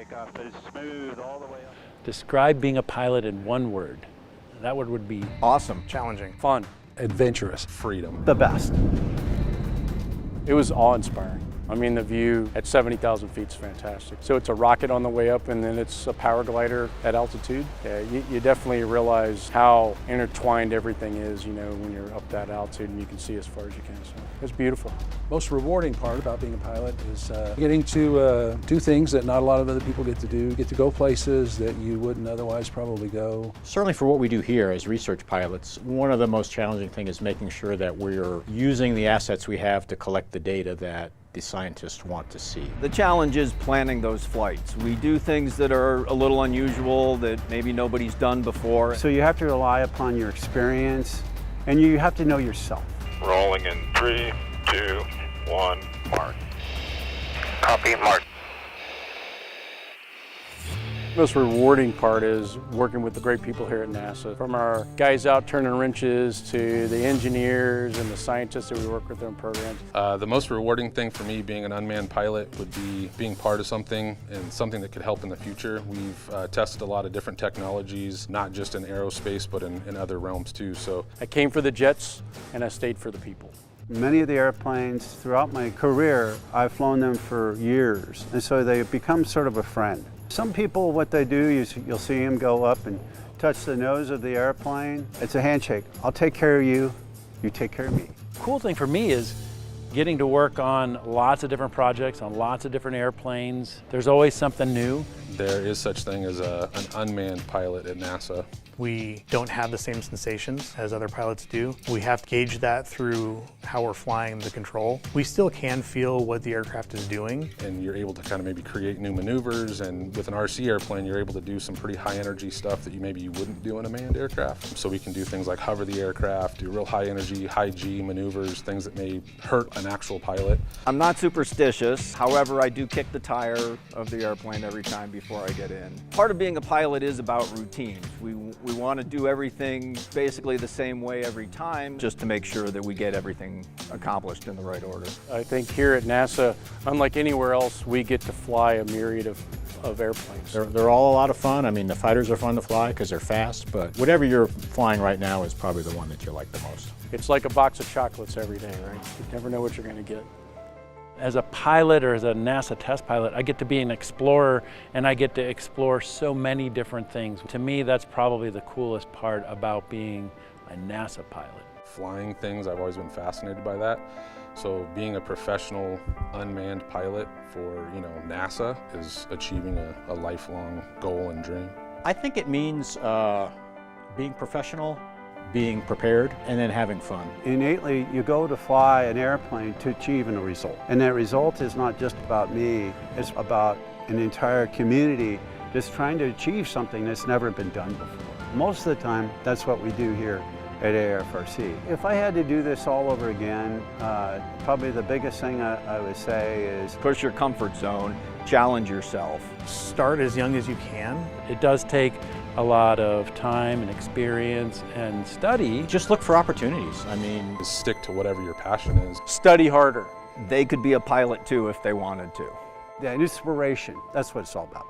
takeoff is smooth all the way up. Describe being a pilot in one word. That word would be awesome, challenging, fun, adventurous, freedom, the best. It was awe-inspiring. I mean, the view at 70,000 feet is fantastic. So it's a rocket on the way up, and then it's a power glider at altitude. Yeah, you definitely realize how intertwined everything is, you know, when you're up that altitude and you can see as far as you can. So it's beautiful. Most rewarding part about being a pilot is getting to do things that not a lot of other people get to do, get to go places that you wouldn't otherwise probably go. Certainly for what we do here as research pilots, one of the most challenging things is making sure that we're using the assets we have to collect the data that the scientists want to see. The challenge is planning those flights. We do things that are a little unusual that maybe nobody's done before. So you have to rely upon your experience and you have to know yourself. Rolling in 3, 2, 1, mark. Copy, mark. Most rewarding part is working with the great people here at NASA. From our guys out turning wrenches to the engineers and the scientists that we work with in programs. The most rewarding thing for me being an unmanned pilot would be being part of something and something that could help in the future. We've tested a lot of different technologies, not just in aerospace, but in other realms too. So I came for the jets and I stayed for the people. Many of the airplanes throughout my career, I've flown them for years, and so they become sort of a friend. Some people, what they do, you'll see them go up and touch the nose of the airplane. It's a handshake. I'll take care of you, you take care of me. Cool thing for me is getting to work on lots of different projects, on lots of different airplanes. There's always something new. there is such thing as an unmanned pilot at NASA. We don't have the same sensations as other pilots do. We have to gauge that through how we're flying the control. We still can feel what the aircraft is doing. And you're able to kind of maybe create new maneuvers, and with an RC airplane, you're able to do some pretty high energy stuff that maybe you wouldn't do in a manned aircraft. So we can do things like hover the aircraft, do real high energy, high G maneuvers, things that may hurt an actual pilot. I'm not superstitious, however I do kick the tire of the airplane every time before I get in. Part of being a pilot is about routines. We want to do everything basically the same way every time, just to make sure that we get everything accomplished in the right order. I think here at NASA, unlike anywhere else, we get to fly a myriad of airplanes. They're all a lot of fun. I mean, the fighters are fun to fly because they're fast, but whatever you're flying right now is probably the one that you like the most. It's like a box of chocolates every day, right? You never know what you're going to get. As a pilot or as a NASA test pilot, I get to be an explorer and I get to explore so many different things. To me, that's probably the coolest part about being a NASA pilot. Flying things, I've always been fascinated by that. So being a professional unmanned pilot for, NASA is achieving a lifelong goal and dream. I think it means being professional, being prepared, and then having fun. Innately, you go to fly an airplane to achieve a result. And that result is not just about me, it's about an entire community just trying to achieve something that's never been done before. Most of the time, that's what we do here at AFRC. If I had to do this all over again, probably the biggest thing I would say is Push your comfort zone, challenge yourself. Start as young as you can. It does take a lot of time and experience and study. Just look for opportunities. I mean, Just stick to whatever your passion is. Study harder. They could be a pilot too if they wanted to. that inspiration. That's what it's all about.